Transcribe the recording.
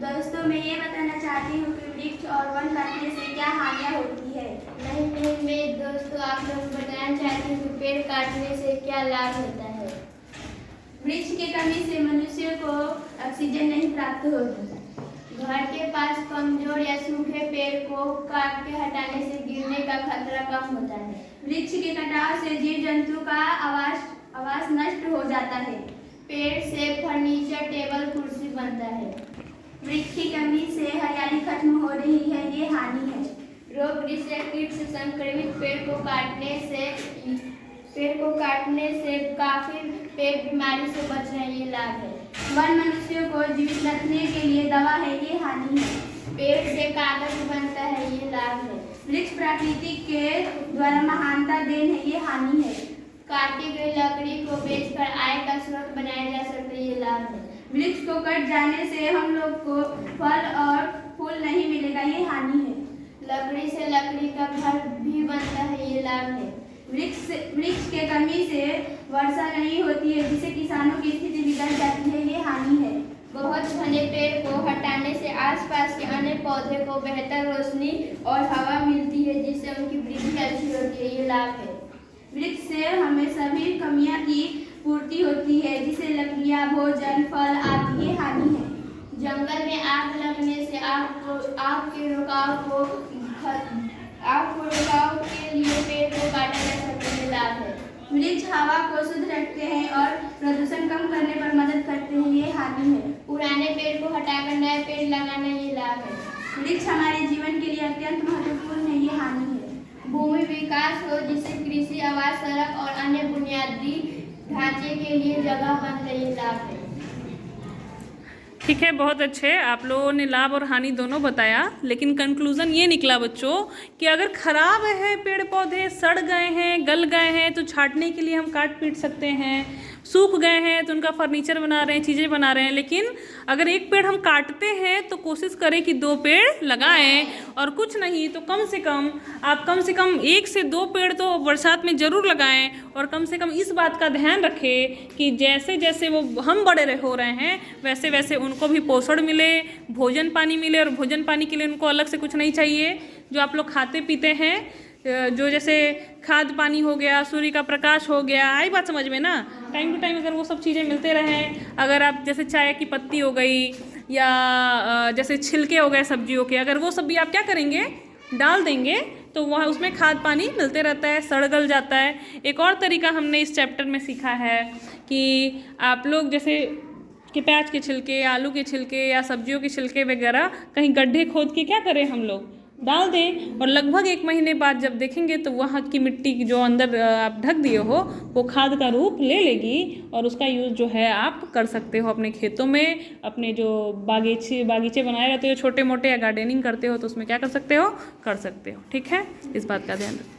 दोस्तों, मैं ये बताना चाहती हूँ कि वृक्ष और वन काटने से क्या हानियाँ होती है। नहीं, मैं दोस्तों आप लोगों को बताना चाहती हूँ कि पेड़ काटने से क्या लाभ होता है। वृक्ष की कमी से मनुष्य को ऑक्सीजन नहीं प्राप्त होती। घर के पास कमजोर या सूखे पेड़ को काट के हटाने से गिरने का खतरा कम होता है। वृक्ष के कटाव से जीव जंतु का आवास नष्ट हो जाता है। पेड़ से फर्नीचर, टेबल, कुर्सी बनता है। वृक्ष की कमी से हरियाली खत्म हो रही है, ये हानि है। रोग से कीट से संक्रमित पेड़ को काटने से काफी पेड़ बीमारी से बच रहे हैं, ये लाभ है। वन मनुष्यों को जीवित रखने के लिए दवा है, ये हानि है। पेड़ से कागज बनता है, ये लाभ है। वृक्ष प्रकृति के द्वारा महानता देन है, ये हानि है। काटी गई लकड़ी को बेचकर आय का स्रोत बनाया जा सकता है, ये लाभ है। वृक्ष को कट जाने से हम लोग को फल और फूल नहीं मिलेगा, ये हानि है। लकड़ी से लकड़ी का घर भी बनता है, ये लाभ है। वृक्ष के कमी से वर्षा नहीं होती है, जिससे किसानों की स्थिति बिगड़ जाती है, ये हानि है। बहुत घने पेड़ को हटाने से आसपास के अन्य पौधे को बेहतर रोशनी और हवा मिलती है, जिससे उनकी वृद्धि अच्छी होती है, ये लाभ है। वृक्ष से हमें सभी कमियां की पूर्ति होती है, जिसे लकड़ियां, भोजन, फल आदि, ये हानि है। जंगल में आग लगने से आग के रुकाव के लिए पेड़ को काटा जा सकता है, लाभ है। वृक्ष हवा को शुद्ध रखते हैं और प्रदूषण कम करने पर मदद करते हैं, ये हानि है। पुराने पेड़ को हटाकर नए पेड़ लगाना, ये लाभ है। वृक्ष हमारे जीवन के लिए अत्यंत महत्वपूर्ण है, ये हानि है। भूमि विकास हो, जिससे कृषि, आवास, सड़क और अन्य बुनियादी ढांचे के लिए जगह बन रही, लाभ है। ठीक है, बहुत अच्छे। आप लोगों ने लाभ और हानि दोनों बताया, लेकिन कंक्लूजन ये निकला बच्चों कि अगर खराब है, पेड़ पौधे सड़ गए हैं, गल गए हैं, तो छांटने के लिए हम काट पीट सकते हैं। सूख गए हैं तो उनका फर्नीचर बना रहे हैं, चीज़ें बना रहे हैं। लेकिन अगर एक पेड़ हम काटते हैं तो कोशिश करें कि 2 पेड़ लगाएं, और कुछ नहीं तो कम से कम 1 से 2 पेड़ तो बरसात में ज़रूर लगाएं। और कम से कम इस बात का ध्यान रखें कि जैसे जैसे वो हम बड़े हो रहे हैं, वैसे वैसे उनको भी पोषण मिले, भोजन पानी मिले। और भोजन पानी के लिए उनको अलग से कुछ नहीं चाहिए। जो आप लोग खाते पीते हैं, जो जैसे खाद पानी हो गया, सूर्य का प्रकाश हो गया, आई बात समझ में ना। टाइम टू टाइम अगर वो सब चीज़ें मिलते रहें, अगर आप जैसे चाय की पत्ती हो गई या जैसे छिलके हो गए सब्जियों के, अगर वो सब भी आप क्या करेंगे, डाल देंगे, तो वह उसमें खाद पानी मिलते रहता है, सड़ गल जाता है। एक और तरीका हमने इस चैप्टर में सीखा है कि आप लोग जैसे कि प्याज के छिलके, आलू के छिलके या सब्जियों के छिलके वगैरह कहीं गड्ढे खोद के क्या करें, हम लोग डाल दें। और लगभग 1 महीने बाद जब देखेंगे तो वहाँ की मिट्टी जो अंदर आप ढक दिए हो, वो खाद का रूप ले लेगी। और उसका यूज़ जो है आप कर सकते हो अपने खेतों में। अपने जो बागीचे बनाए रहते हो छोटे मोटे, या गार्डनिंग करते हो, तो उसमें क्या कर सकते हो, कर सकते हो। ठीक है, इस बात का ध्यान रखो।